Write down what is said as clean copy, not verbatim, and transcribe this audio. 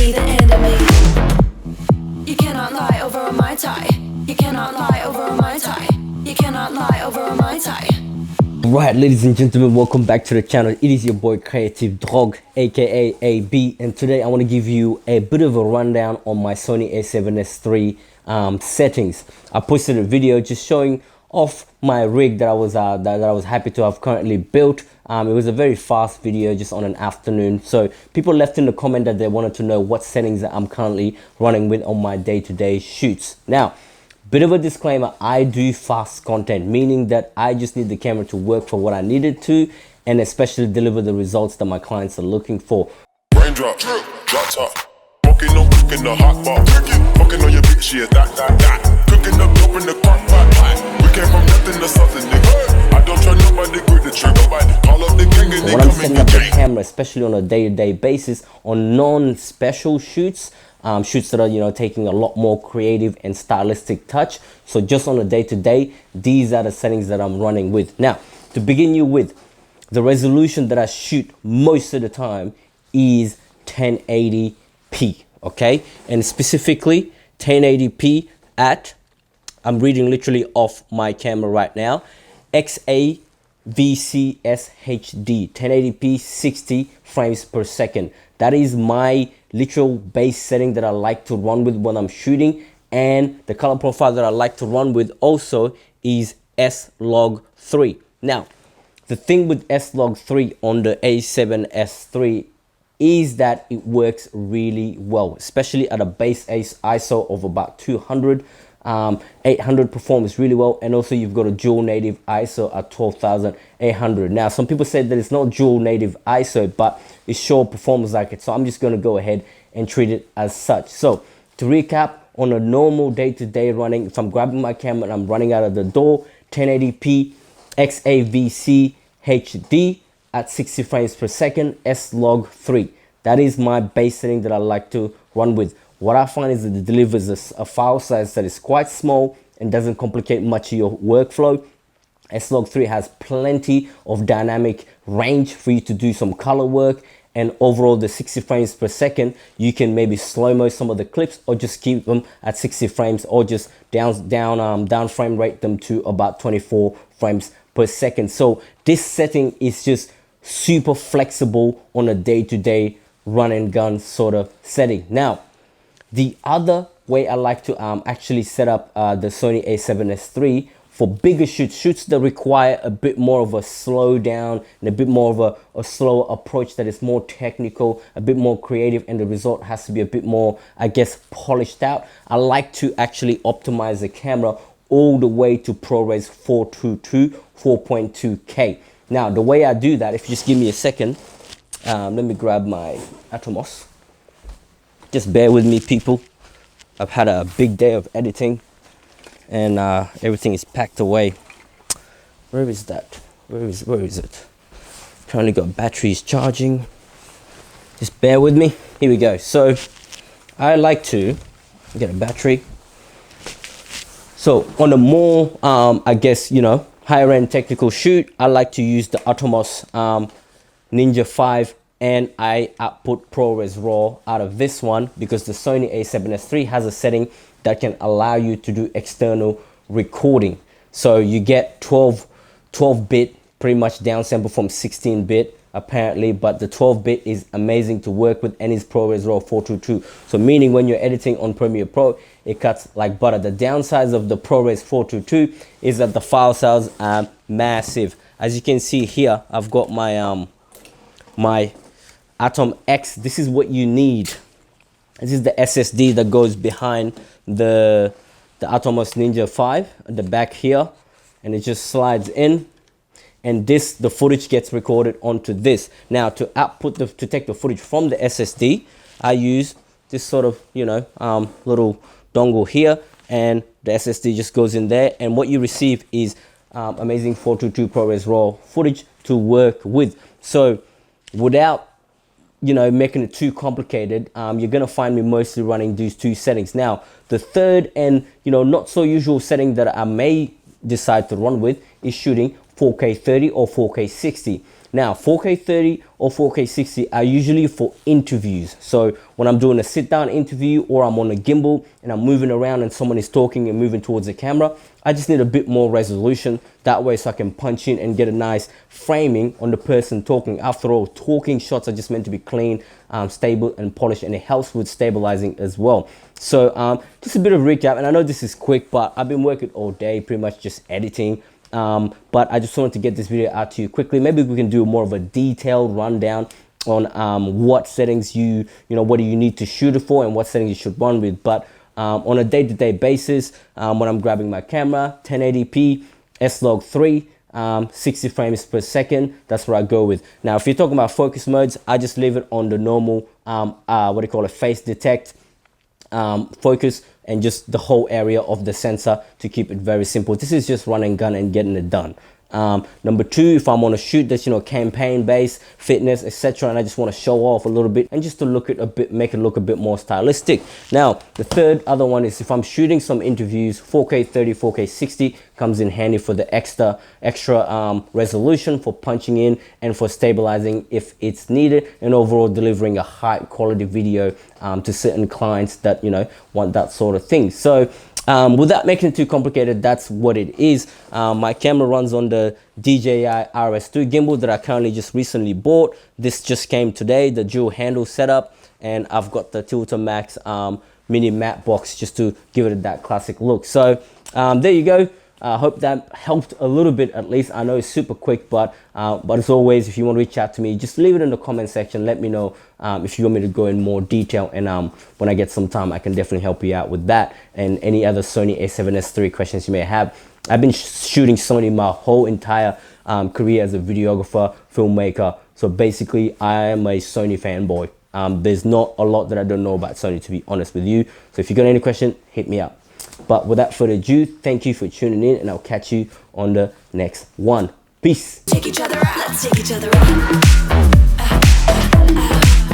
me the enemy. You cannot lie over a Mai Tai. You cannot lie over a Mai Tai. You cannot lie over a Mai Tai. Right, ladies and gentlemen, welcome back to the channel. It is your boy Creative Dog, aka AB, and today I want to give you a bit of a rundown on my Sony A7S3 settings. I posted a video just showing off my rig that I was happy to have currently built. It was a very fast video just on an afternoon, so people left in the comment that they wanted to know what settings that I'm currently running with on my day-to-day shoots. Now, bit of a disclaimer, I do fast content, meaning that I just need the camera to work for what I need it to, and especially deliver the results that my clients are looking for. Raindrop, drop top, smoking no cooking the hot bar, fucking on your bitch, yeah, that, cooking up dope in the crock pot. We came from nothing to something, nigga. I don't try nobody, grip the trigger, nobody call up the gang and they when I'm come in setting the up the gang. camera, especially on a day-to-day basis, on non-special shoots, shoots that are, you know, taking a lot more creative and stylistic touch. So just on a day-to-day, these are the settings that I'm running with. Now, to begin you with, the resolution that I shoot most of the time is 1080p, okay? And specifically 1080p at, I'm reading literally off my camera right now, XAVCS HD, 1080p 60 frames per second. That is my literal base setting that I like to run with when I'm shooting, and the color profile that I like to run with also is S-Log3. Now, the thing with S-Log3 on the A7S3 is that it works really well, especially at a base ISO of about 200. 800 performs really well, and also you've got a dual native ISO at 12,800. Now, some people said that it's not dual native ISO, but it sure performs like it, so I'm just going to go ahead and treat it as such. So to recap, on a normal day-to-day running, if I'm grabbing my camera and I'm running out of the door, 1080p XAVC HD at 60 frames per second, S-Log3. That is my base setting that I like to run with. What I find is that it delivers a file size that is quite small and doesn't complicate much of your workflow. S-Log3 has plenty of dynamic range for you to do some color work, and overall the 60 frames per second, you can maybe slow-mo some of the clips or just keep them at 60 frames, or just down frame rate them to about 24 frames per second. So this setting is just super flexible on a day-to-day run and gun sort of setting. Now, the other way I like to actually set up the Sony A7S3 for bigger shoots that require a bit more of a slow down and a bit more of a slower approach that is more technical, a bit more creative, and the result has to be a bit more, I guess, polished out. I like to actually optimize the camera all the way to ProRes 422 4.2K. Now, the way I do that, if you just give me a second, let me grab my Atomos. Just bear with me, people. I've had a big day of editing, and everything is packed away. Where is that? Where is it? Currently got batteries charging. Just bear with me. Here we go. So I like to get a battery. So on a more, I guess, you know, higher end technical shoot, I like to use the Atomos Ninja 5, and I output ProRes RAW out of this one because the Sony A7S3 has a setting that can allow you to do external recording. So you get 12-bit pretty much downsample from 16-bit apparently, but the 12-bit is amazing to work with, and is ProRes RAW 422. So meaning when you're editing on Premiere Pro, it cuts like butter. The downsides of the ProRes 422 is that the file size are massive. As you can see here, I've got my my Atom X. This is what you need. This is the SSD that goes behind the Atomos Ninja 5 at the back here, and it just slides in, and the footage gets recorded onto this. Now, to take the footage from the SSD, I use this sort of, you know, little dongle here, and the SSD just goes in there, and what you receive is amazing 422 ProRes RAW footage to work with. So without, you know, making it too complicated, you're gonna find me mostly running these two settings. Now, the third and, you know, not so usual setting that I may decide to run with is shooting 4K 30 or 4K 60. Now 4K 30 or 4K 60 are usually for interviews. So when I'm doing a sit down interview or I'm on a gimbal and I'm moving around and someone is talking and moving towards the camera, I just need a bit more resolution that way so I can punch in and get a nice framing on the person talking. After all, talking shots are just meant to be clean, stable and polished, and it helps with stabilizing as well. So just a bit of recap, and I know this is quick, but I've been working all day pretty much just editing. But I just wanted to get this video out to you quickly. Maybe we can do more of a detailed rundown on what settings what do you need to shoot it for and what settings you should run with. But on a day-to-day basis, when I'm grabbing my camera, 1080p, S-Log 3, 60 frames per second, that's what I go with. Now, if you're talking about focus modes, I just leave it on the normal, face detect focus, and just the whole area of the sensor to keep it very simple. This is just run and gun and getting it done. Number two, if I'm on a shoot that's campaign based, fitness, etc., and I just want to show off a little bit and just to look it a bit, make it look a bit more stylistic. Now the third other one is if I'm shooting some interviews, 4K 30, 4K 60 comes in handy for the extra resolution, for punching in and for stabilizing if it's needed, and overall delivering a high quality video to certain clients that want that sort of thing. So without making it too complicated, that's what it is. My camera runs on the DJI RS2 gimbal that I currently just recently bought. This just came today, the dual handle setup, and I've got the Tilta Max mini matte box just to give it that classic look. So there you go. I hope that helped a little bit at least. I know it's super quick, but as always, if you want to reach out to me, just leave it in the comment section. Let me know if you want me to go in more detail, and when I get some time, I can definitely help you out with that and any other Sony A7S III questions you may have. I've been shooting Sony my whole entire career as a videographer, filmmaker. So basically, I am a Sony fanboy. There's not a lot that I don't know about Sony, to be honest with you. So if you got any question, hit me up. But without further ado, thank you for tuning in, and I'll catch you on the next one. Peace. Take each other out. Let's take each other out.